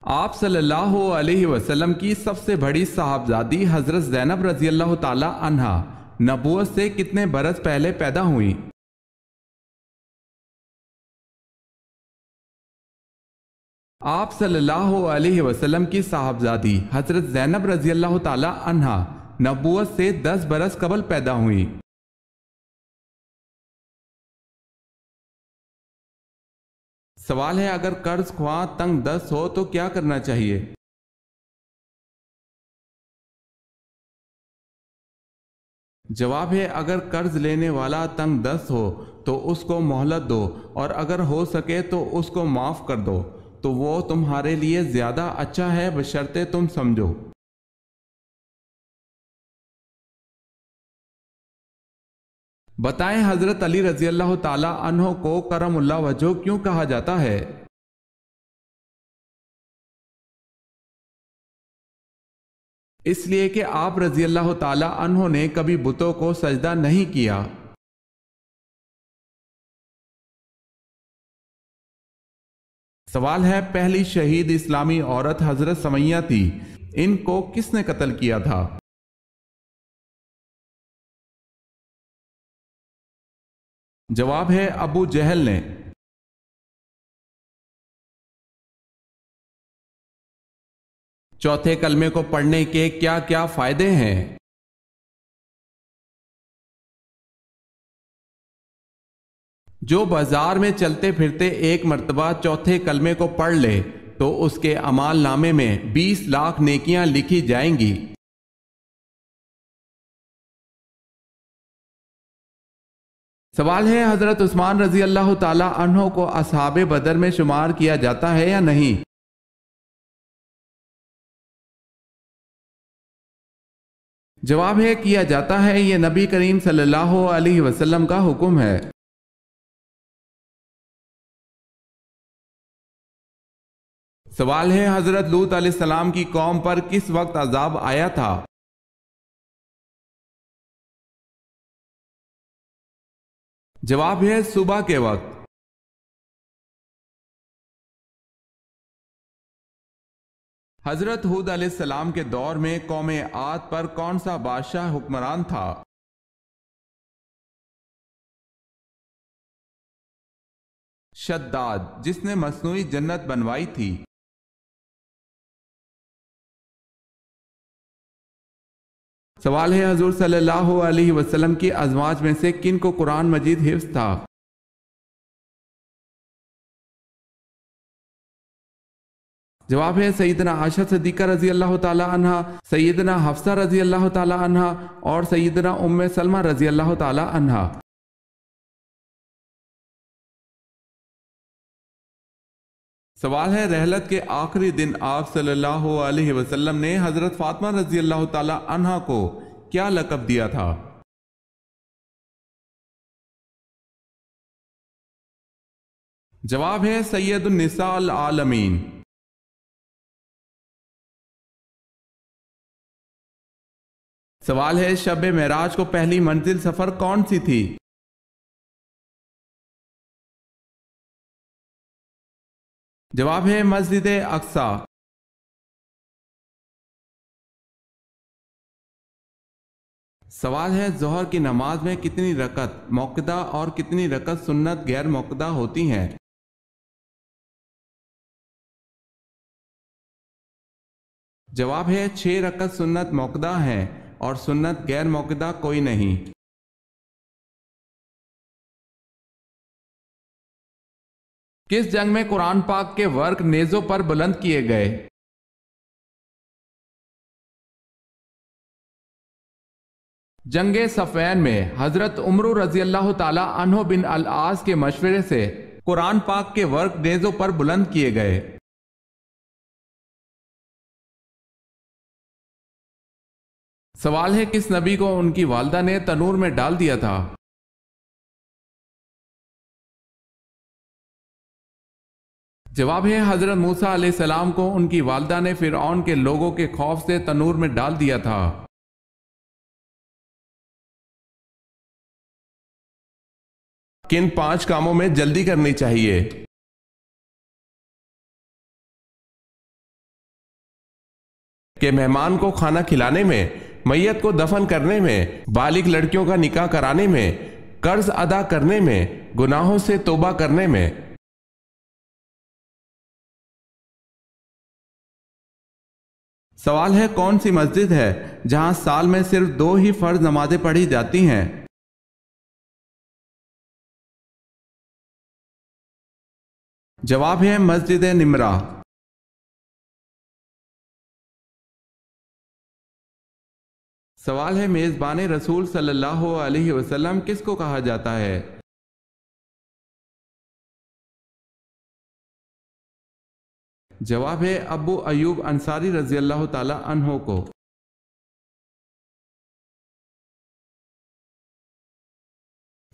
آپ صلی اللہ علیہ وسلم کی سب سے بڑی صاحبزادی حضرت زینب رضی اللہ تعالی عنہا نبوت سے کتنے برس پہلے پیدا ہوئیں؟ آپ صلی اللہ علیہ وسلم کی صاحبزادی حضرت زینب رضی اللہ تعالی عنہا نبوت سے 10 برس قبل پیدا ہوئیں۔ سوال ہے، اگر قرض خواہ تنگ دست ہو تو کیا کرنا چاہیے؟ جواب ہے، اگر قرض لینے والا تنگ دست ہو تو اس کو مہلت دو، اور اگر ہو سکے تو اس کو معاف کر دو، تو وہ تمہارے لیے زیادہ اچھا ہے، بشرطے تم سمجھو۔ بتائیں، حضرت علی رضی اللہ تعالی عنہ کو کرم اللہ وجہہ کیوں کہا جاتا ہے؟ اس لیے کہ آپ رضی اللہ تعالی عنہ نے کبھی بتوں کو سجدہ نہیں کیا۔ سوال ہے، پہلی شہید اسلامی عورت حضرت سمیہ تھی، ان کو کس نے قتل کیا تھا؟ جواب ہے، ابو جہل نے۔ چوتھے کلمے کو پڑھنے کے کیا کیا فائدے ہیں؟ جو بازار میں چلتے پھرتے ایک مرتبہ چوتھے کلمے کو پڑھ لے تو اس کے اعمال نامے میں 20 لاکھ نیکیاں لکھی جائیں گی۔ سوال ہے، حضرت عثمان رضی اللہ تعالی عنہ کو اصحاب بدر میں شمار کیا جاتا ہے یا نہیں؟ جواب ہے، کیا جاتا ہے، یہ نبی کریم صلی اللہ علیہ وسلم کا حکم ہے۔ سوال ہے، حضرت لوط علیہ السلام کی قوم پر کس وقت عذاب آیا تھا؟ جواب ہے، صبح کے وقت۔ حضرت ہود علیہ السلام کے دور میں قوم عاد پر کون سا بادشاہ حکمران تھا؟ شداد، جس نے مصنوعی جنت بنوائی تھی۔ سوال ہے، حضور صلی اللہ علیہ وسلم کی ازواج میں سے کن کو قرآن مجید حفظ تھا؟ جواب ہے، سیدنا عائشہ صدیقہ رضی اللہ تعالی عنہ، سیدنا حفصہ رضی اللہ تعالی عنہ اور سیدنا ام سلمہ رضی اللہ تعالی عنہ۔ سوال ہے، رحلت کے آخری دن آپ صلی اللہ علیہ وسلم نے حضرت فاطمہ رضی اللہ تعالی عنہ کو کیا لقب دیا تھا؟ جواب ہے، سید النساء العالمین۔ سوال ہے، شب معراج کو پہلی منزل سفر کون سی تھی؟ جواب ہے، مسجد اقصی۔ سوال ہے، ظہر کی نماز میں کتنی رکعت موقدہ اور کتنی رکعت سنت غیر موقدہ ہوتی ہیں؟ جواب ہے، 6 رکعت سنت موقدہ ہیں اور سنت غیر موقدہ کوئی نہیں۔ کس جنگ میں قرآن پاک کے ورق نیزوں پر بلند کیے گئے؟ جنگ صفین میں حضرت عمر رضی اللہ تعالی عنہ بن العاص کے مشورے سے قرآن پاک کے ورق نیزوں پر بلند کیے گئے۔ سوال ہے، کس نبی کو ان کی والدہ نے تنور میں ڈال دیا تھا؟ جواب ہے، حضرت موسیٰ علیہ السلام کو ان کی والدہ نے فرعون کے لوگوں کے خوف سے تنور میں ڈال دیا تھا۔ کن 5 کاموں میں جلدی کرنی چاہیے؟ کہ مہمان کو کھانا کھلانے میں، میت کو دفن کرنے میں، بالغ لڑکیوں کا نکاح کرانے میں، قرض ادا کرنے میں، گناہوں سے توبہ کرنے میں۔ سوال ہے کون سی مسجد ہے جہاں سال میں صرف 2 ہی فرض نمازیں پڑھی جاتی ہیں؟ جواب ہے مسجد نمرہ۔ سوال ہے میزبان رسول صلی اللہ علیہ وسلم کس کو کہا جاتا ہے؟ جواب ہے ابو ایوب انصاری رضی اللہ تعالی عنہ کو۔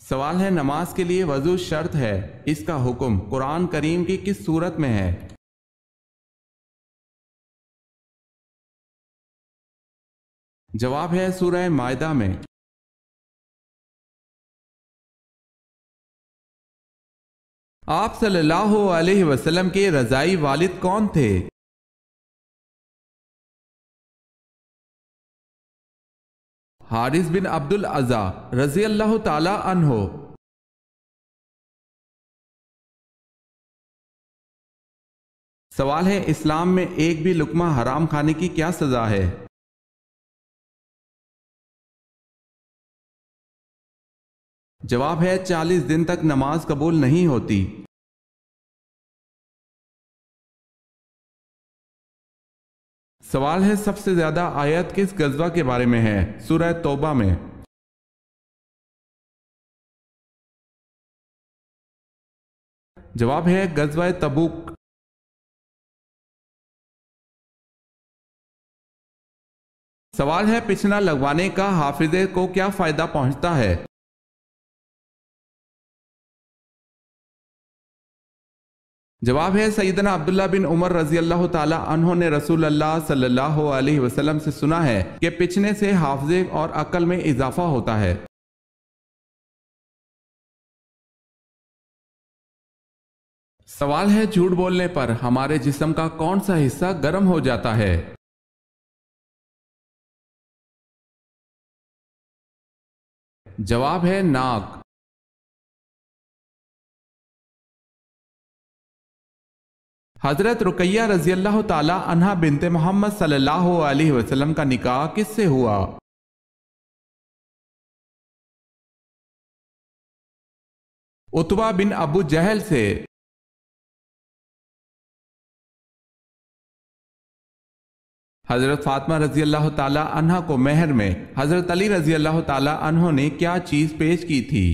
سوال ہے نماز کے لیے وضو شرط ہے، اس کا حکم قرآن کریم کی کس سورت میں ہے؟ جواب ہے سورہ مائدہ میں۔ آپ صلی اللہ علیہ وسلم کے رضائی والد کون تھے؟ حارث بن عبد العزا رضی اللہ تعالی عنہ۔ سوال ہے اسلام میں ایک بھی لقمہ حرام کھانے کی کیا سزا ہے؟ جواب ہے 40 دن تک نماز قبول نہیں ہوتی۔ سوال ہے سب سے زیادہ آیت کس غزوہ کے بارے میں ہے؟ سورہ توبہ میں۔ جواب ہے غزوہ تبوک۔ سوال ہے پچھنا لگوانے کا حافظے کو کیا فائدہ پہنچتا ہے؟ جواب ہے سیدنا عبداللہ بن عمر رضی اللہ تعالی عنہ نے رسول اللہ صلی اللہ علیہ وسلم سے سنا ہے کہ پچھنے سے حافظے اور عقل میں اضافہ ہوتا ہے۔ سوال ہے جھوٹ بولنے پر ہمارے جسم کا کون سا حصہ گرم ہو جاتا ہے؟ جواب ہے ناک۔ حضرت رقیہ رضی اللہ تعالی عنہا بنت محمد صلی اللہ علیہ وسلم کا نکاح کس سے ہوا؟ عتبہ بن ابو جہل سے۔ حضرت فاطمہ رضی اللہ تعالی عنہا کو مہر میں حضرت علی رضی اللہ تعالی عنہ نے کیا چیز پیش کی تھی؟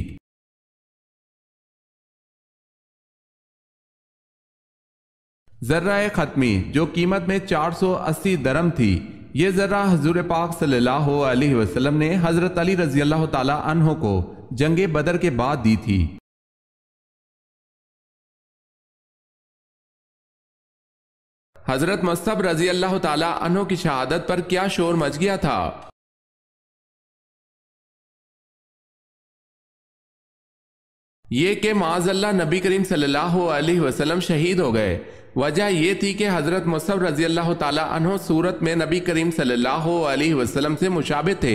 ذرہ ختمی جو قیمت میں 480 درم تھی۔ یہ ذرہ حضور پاک صلی اللہ علیہ وسلم نے حضرت علی رضی اللہ تعالی عنہ کو جنگ بدر کے بعد دی تھی۔ حضرت مصعب رضی اللہ تعالی عنہ کی شہادت پر کیا شور مچ گیا تھا؟ یہ کہ معاذ اللہ نبی کریم صلی اللہ علیہ وسلم شہید ہو گئے۔ وجہ یہ تھی کہ حضرت مصعب رضی اللہ تعالی عنہ صورت میں نبی کریم صلی اللہ علیہ وسلم سے مشابہ تھے۔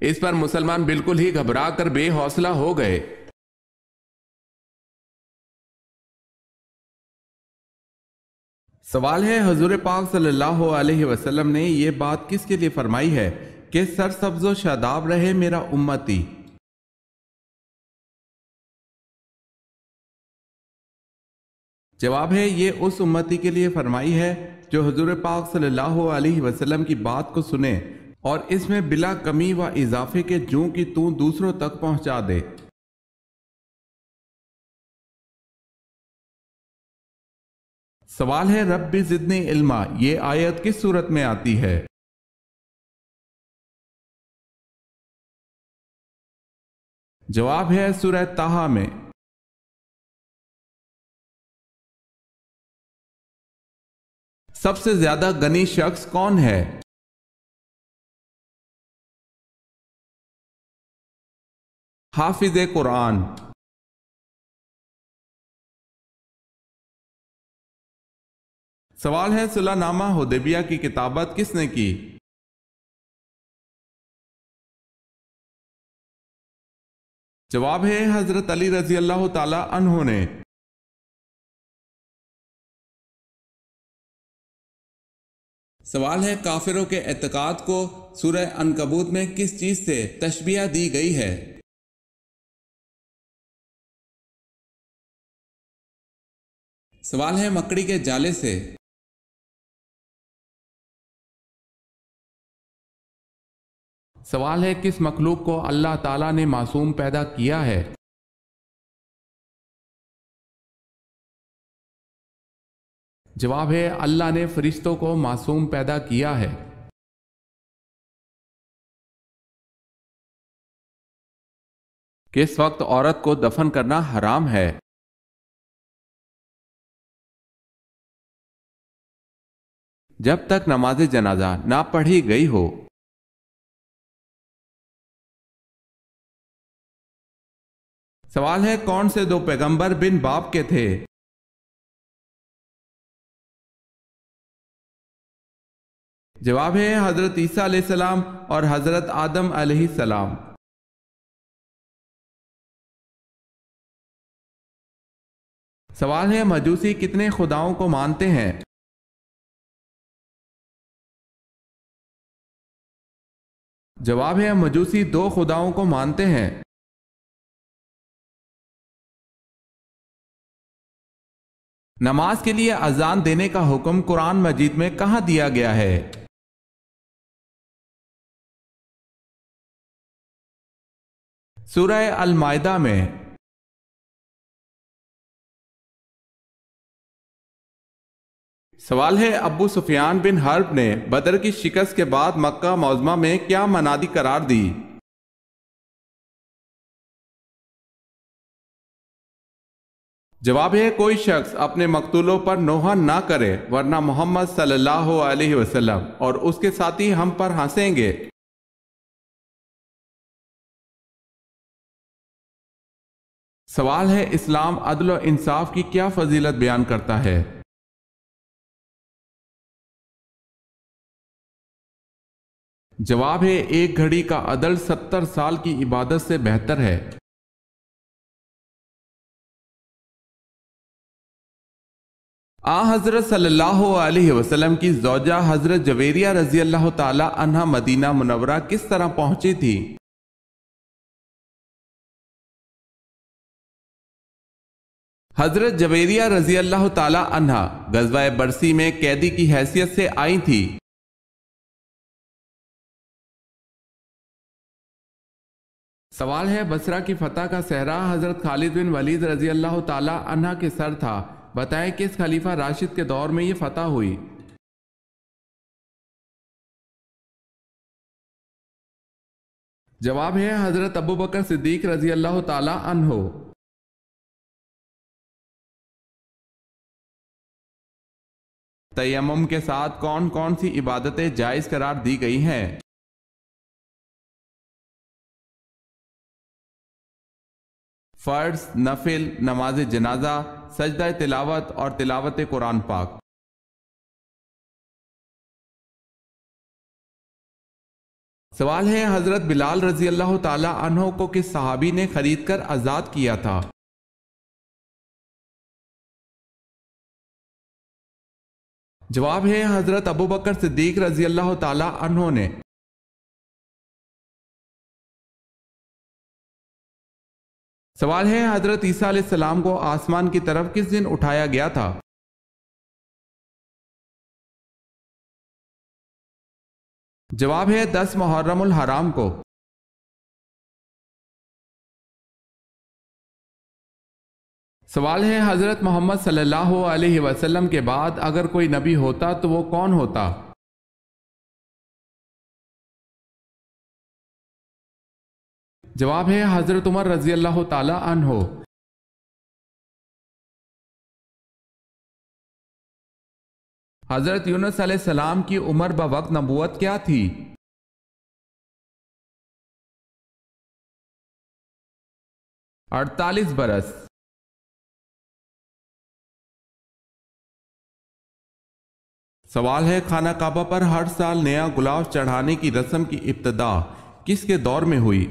اس پر مسلمان بالکل ہی گھبرا کر بے حوصلہ ہو گئے۔ سوال ہے حضور پاک صلی اللہ علیہ وسلم نے یہ بات کس کے لیے فرمائی ہے کہ سرسبز و شاداب رہے میرا امتی؟ جواب ہے یہ اس امتی کے لیے فرمائی ہے جو حضور پاک صلی اللہ علیہ وسلم کی بات کو سنے اور اس میں بلا کمی و اضافے کے جوں کی توں دوسروں تک پہنچا دے۔ سوال ہے رب زدنی علما یہ آیت کس صورت میں آتی ہے؟ جواب ہے سورہ طٰہٰ میں۔ سب سے زیادہ غنی شخص کون ہے؟ حافظ قرآن۔ سوال ہے صلح نامہ حدیبیہ کی کتابت کس نے کی؟ جواب ہے حضرت علی رضی اللہ تعالی عنہ نے۔ سوال ہے کافروں کے اعتقاد کو سورہ عنکبوت میں کس چیز سے تشبیہ دی گئی ہے؟ سوال ہے مکڑی کے جالے سے۔ سوال ہے کس مخلوق کو اللہ تعالیٰ نے معصوم پیدا کیا ہے؟ جواب ہے اللہ نے فرشتوں کو معصوم پیدا کیا ہے۔ کس وقت عورت کو دفن کرنا حرام ہے؟ جب تک نماز جنازہ نہ پڑھی گئی ہو۔ سوال ہے کون سے دو پیغمبر بن باپ کے تھے؟ جواب ہے حضرت عیسیٰ علیہ السلام اور حضرت آدم علیہ السلام۔ سوال ہے مجوسی کتنے خداؤں کو مانتے ہیں؟ جواب ہے مجوسی 2 خداؤں کو مانتے ہیں۔ نماز کے لیے اذان دینے کا حکم قرآن مجید میں کہاں دیا گیا ہے؟ سورہ المائدہ میں۔ سوال ہے ابو سفیان بن حرب نے بدر کی شکست کے بعد مکہ معظمہ میں کیا منادی قرار دی؟ جواب ہے کوئی شخص اپنے مقتولوں پر نوحہ نہ کرے ورنہ محمد صلی اللہ علیہ وسلم اور اس کے ساتھی ہم پر ہنسیں گے۔ سوال ہے اسلام عدل و انصاف کی کیا فضیلت بیان کرتا ہے؟ جواب ہے ایک گھڑی کا عدل 70 سال کی عبادت سے بہتر ہے۔ حضرت صلی اللہ علیہ وسلم کی زوجہ حضرت جویریہ رضی اللہ تعالی عنہا مدینہ منورہ کس طرح پہنچی تھی؟ حضرت جویریہ رضی اللہ تعالی عنہا غزوہ برسی میں قیدی کی حیثیت سے آئی تھی۔ سوال ہے بصرہ کی فتح کا صحرا حضرت خالد بن ولید رضی اللہ تعالی عنہ کے سر تھا، بتائیں کس خلیفہ راشد کے دور میں یہ فتح ہوئی؟ جواب ہے حضرت ابو بکر صدیق رضی اللہ تعالی عنہ۔ تیمم کے ساتھ کون کون سی عبادتیں جائز قرار دی گئی ہیں؟ فرض، نفل، نماز جنازہ، سجدہ تلاوت اور تلاوت قرآن پاک۔ سوال ہے حضرت بلال رضی اللہ تعالی عنہ کو کس صحابی نے خرید کر آزاد کیا تھا؟ جواب ہے حضرت ابو بکر صدیق رضی اللہ تعالی عنہ نے۔ سوال ہے حضرت عیسیٰ علیہ السلام کو آسمان کی طرف کس دن اٹھایا گیا تھا؟ جواب ہے 10 محرم الحرام کو۔ سوال ہے حضرت محمد صلی اللہ علیہ وسلم کے بعد اگر کوئی نبی ہوتا تو وہ کون ہوتا؟ جواب ہے حضرت عمر رضی اللہ تعالی عنہ۔ حضرت یونس علیہ السلام کی عمر بوقت نبوت کیا تھی؟ 48 برس۔ سوال ہے خانہ کعبہ پر ہر سال نیا گلاب چڑھانے کی رسم کی ابتدا کس کے دور میں ہوئی؟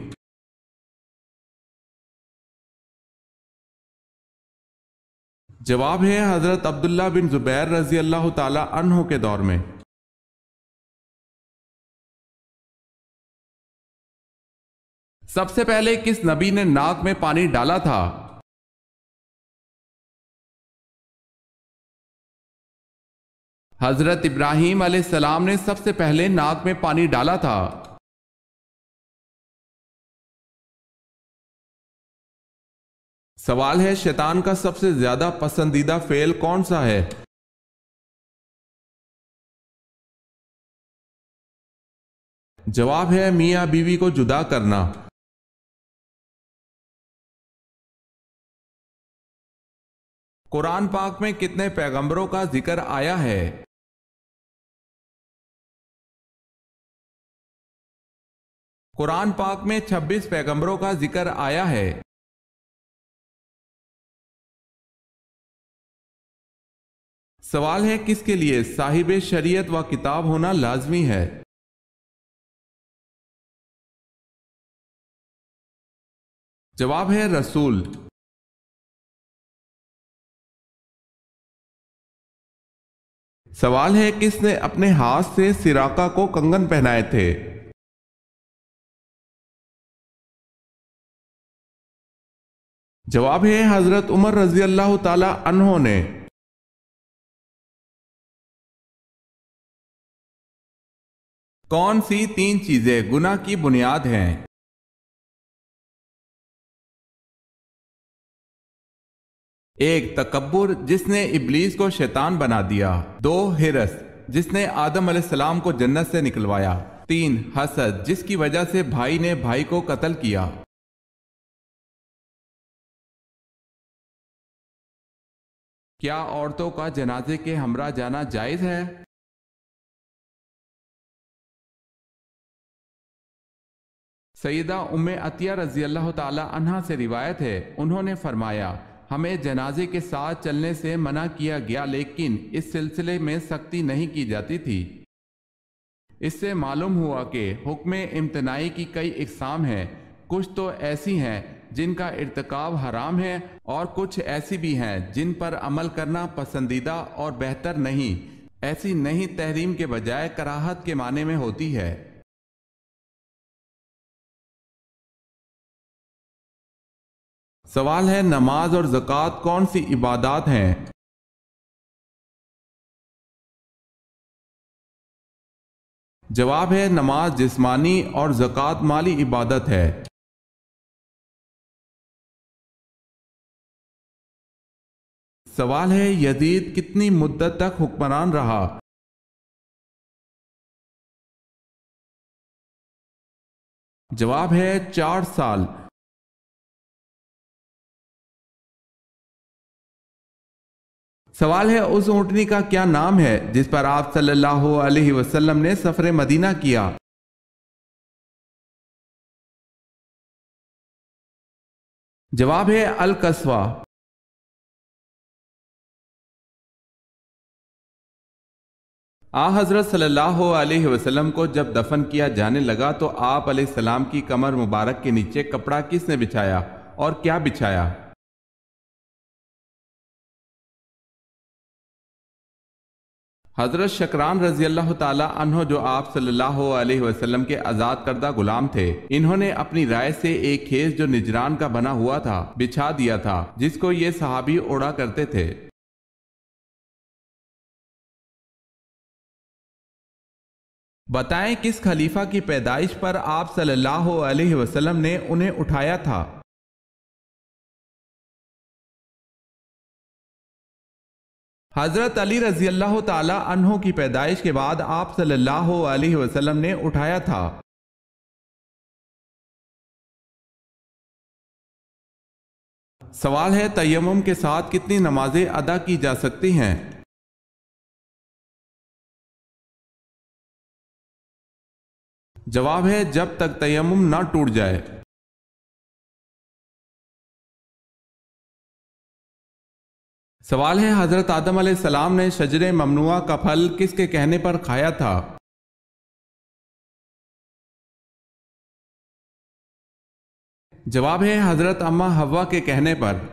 جواب ہے حضرت عبداللہ بن زبیر رضی اللہ تعالی عنہ کے دور میں۔ سب سے پہلے کس نبی نے ناک میں پانی ڈالا تھا؟ حضرت ابراہیم علیہ السلام نے سب سے پہلے ناک میں پانی ڈالا تھا۔ سوال ہے شیطان کا سب سے زیادہ پسندیدہ فعل کون سا ہے؟ جواب ہے میاں بیوی کو جدا کرنا۔ قرآن پاک میں کتنے پیغمبروں کا ذکر آیا ہے؟ قرآن پاک میں 26 پیغمبروں کا ذکر آیا ہے۔ سوال ہے کس کے لیے صاحب شریعت و کتاب ہونا لازمی ہے؟ جواب ہے رسول۔ سوال ہے کس نے اپنے ہاتھ سے سراقہ کو کنگن پہنائے تھے؟ جواب ہے حضرت عمر رضی اللہ تعالی عنہ نے۔ کون سی 3 چیزیں گناہ کی بنیاد ہیں؟ ایک تکبر جس نے ابلیس کو شیطان بنا دیا، 2 ہرس جس نے آدم علیہ السلام کو جنت سے نکلوایا، 3 حسد جس کی وجہ سے بھائی نے بھائی کو قتل کیا۔ کیا عورتوں کا جنازے کے ہمراہ جانا جائز ہے؟ سیدہ ام عطیہ رضی اللہ تعالی عنہا سے روایت ہے، انہوں نے فرمایا ہمیں جنازے کے ساتھ چلنے سے منع کیا گیا لیکن اس سلسلے میں سختی نہیں کی جاتی تھی۔ اس سے معلوم ہوا کہ حکم امتناعی کی کئی اقسام ہیں، کچھ تو ایسی ہیں جن کا ارتکاب حرام ہے اور کچھ ایسی بھی ہیں جن پر عمل کرنا پسندیدہ اور بہتر نہیں۔ ایسی نہیں تحریم کے بجائے کراہت کے معنی میں ہوتی ہے۔ سوال ہے نماز اور زکوٰۃ کون سی عبادات ہیں؟ جواب ہے نماز جسمانی اور زکوٰۃ مالی عبادت ہے۔ سوال ہے یزید کتنی مدت تک حکمران رہا؟ جواب ہے 4 سال۔ سوال ہے اس اونٹنی کا کیا نام ہے جس پر آپ صلی اللہ علیہ وسلم نے سفر مدینہ کیا؟ جواب ہے القصوہ۔ حضرت صلی اللہ علیہ وسلم کو جب دفن کیا جانے لگا تو آپ علیہ السلام کی کمر مبارک کے نیچے کپڑا کس نے بچھایا اور کیا بچھایا؟ حضرت شکران رضی اللہ تعالی عنہ جو آپ صلی اللہ علیہ وسلم کے آزاد کردہ غلام تھے، انہوں نے اپنی رائے سے ایک خیز جو نجران کا بنا ہوا تھا بچھا دیا تھا جس کو یہ صحابی اوڑا کرتے تھے۔ بتائیں کس خلیفہ کی پیدائش پر آپ صلی اللہ علیہ وسلم نے انہیں اٹھایا تھا؟ حضرت علی رضی اللہ تعالی عنہ کی پیدائش کے بعد آپ صلی اللہ علیہ وسلم نے اٹھایا تھا۔ سوال ہے تیمم کے ساتھ کتنی نمازیں ادا کی جا سکتی ہیں؟ جواب ہے جب تک تیمم نہ ٹوٹ جائے۔ سوال ہے حضرت آدم علیہ السلام نے شجر ممنوعہ کا پھل کس کے کہنے پر کھایا تھا؟ جواب ہے حضرت اماں حوا کے کہنے پر۔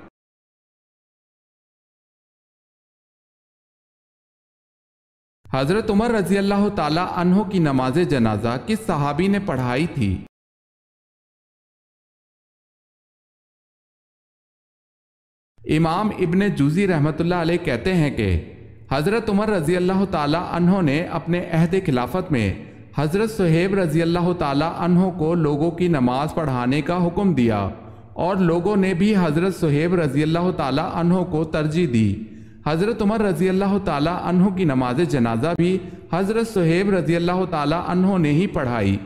حضرت عمر رضی اللہ تعالی عنہ کی نماز جنازہ کس صحابی نے پڑھائی تھی؟ امام ابن جوزی رحمۃ اللہ علیہ کہتے ہیں کہ حضرت عمر رضی اللہ تعالی عنہ نے اپنے عہد خلافت میں حضرت صہیب رضی اللہ تعالی عنہ کو لوگوں کی نماز پڑھانے کا حکم دیا، اور لوگوں نے بھی حضرت صہیب رضی اللہ تعالی عنہ کو ترجیح دی۔ حضرت عمر رضی اللہ تعالی عنہ کی نماز جنازہ بھی حضرت صہیب رضی اللہ تعالی عنہ نے ہی پڑھائی۔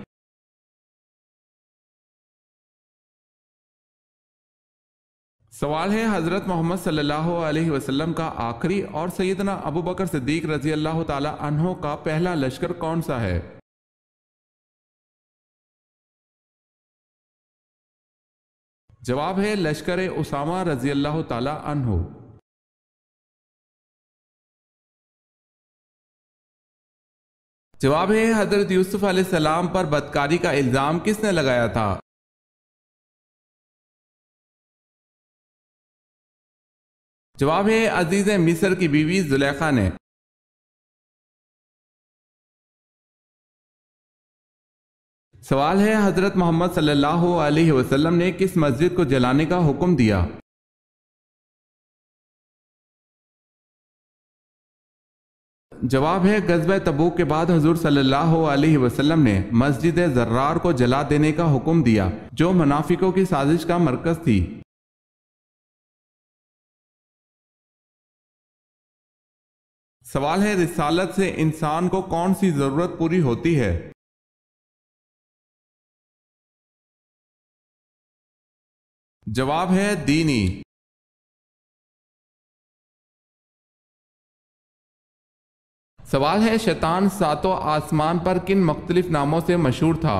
سوال ہے حضرت محمد صلی اللہ علیہ وسلم کا آخری اور سیدنا ابو بکر صدیق رضی اللہ تعالی عنہ کا پہلا لشکر کون سا ہے؟ جواب ہے لشکر اسامہ رضی اللہ تعالی عنہ۔ جواب ہے حضرت یوسف علیہ السلام پر بدکاری کا الزام کس نے لگایا تھا؟ جواب ہے عزیز مصر کی بیوی زلیخا نے۔ سوال ہے حضرت محمد صلی اللہ علیہ وسلم نے کس مسجد کو جلانے کا حکم دیا؟ جواب ہے غزوہ تبوک کے بعد حضور صلی اللہ علیہ وسلم نے مسجد زرار کو جلا دینے کا حکم دیا، جو منافقوں کی سازش کا مرکز تھی۔ سوال ہے رسالت سے انسان کو کون سی ضرورت پوری ہوتی ہے؟ جواب ہے دینی۔ سوال ہے شیطان ساتوں آسمان پر کن مختلف ناموں سے مشہور تھا؟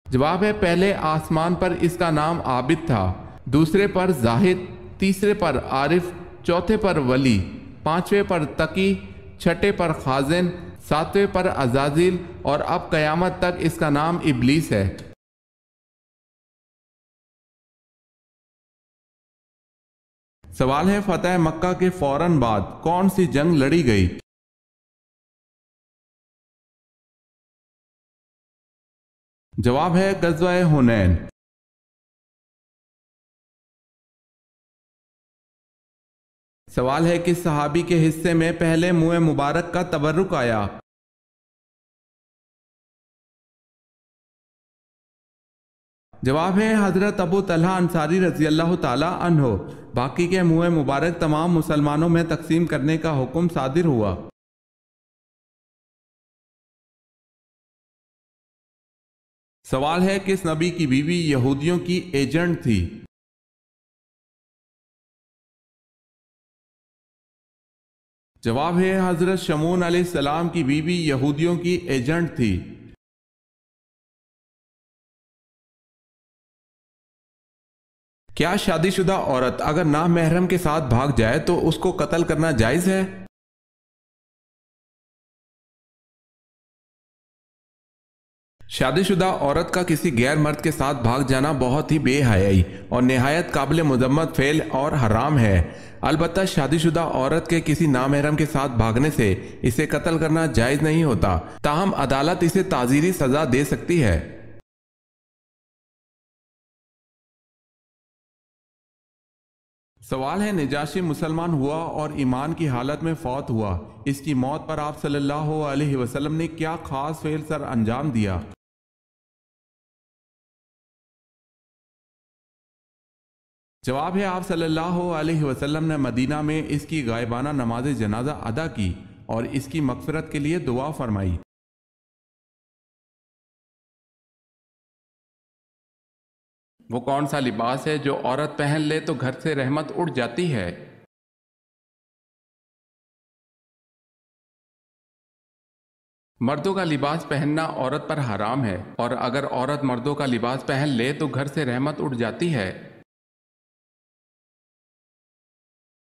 جواب ہے پہلے آسمان پر اس کا نام عابد تھا، دوسرے پر زاہد، تیسرے پر عارف، چوتھے پر ولی، پانچویں پر تقی، چھٹے پر خازن، ساتویں پر عزازیل، اور اب قیامت تک اس کا نام ابلیس ہے۔ سوال ہے فتح مکہ کے فوراً بعد کون سی جنگ لڑی گئی؟ جواب ہے غزوہ حنین۔ سوال ہے کس صحابی کے حصے میں پہلے منہ مبارک کا تبرک آیا؟ جواب ہے حضرت ابو طلحہ انصاری رضی اللہ تعالی عنہ۔ باقی کے منہ مبارک تمام مسلمانوں میں تقسیم کرنے کا حکم صادر ہوا۔ سوال ہے کس نبی کی بیوی یہودیوں کی ایجنٹ تھی؟ جواب ہے حضرت شمعون علیہ السلام کی بیوی یہودیوں کی ایجنٹ تھی۔ کیا شادی شدہ عورت اگر نامحرم کے ساتھ بھاگ جائے تو اس کو قتل کرنا جائز ہے؟ شادی شدہ عورت کا کسی غیر مرد کے ساتھ بھاگ جانا بہت ہی بے حیائی اور نہایت قابل مذمت فعل اور حرام ہے۔ البتہ شادی شدہ عورت کے کسی نامحرم کے ساتھ بھاگنے سے اسے قتل کرنا جائز نہیں ہوتا، تاہم عدالت اسے تعزیری سزا دے سکتی ہے۔ سوال ہے نجاشی مسلمان ہوا اور ایمان کی حالت میں فوت ہوا، اس کی موت پر آپ صلی اللہ علیہ وسلم نے کیا خاص فعل سر انجام دیا؟ جواب ہے آپ صلی اللہ علیہ وسلم نے مدینہ میں اس کی غائبانہ نماز جنازہ ادا کی اور اس کی مغفرت کے لیے دعا فرمائی۔ وہ کون سا لباس ہے جو عورت پہن لے تو گھر سے رحمت اڑ جاتی ہے؟ مردوں کا لباس پہننا عورت پر حرام ہے، اور اگر عورت مردوں کا لباس پہن لے تو گھر سے رحمت اٹھ جاتی ہے۔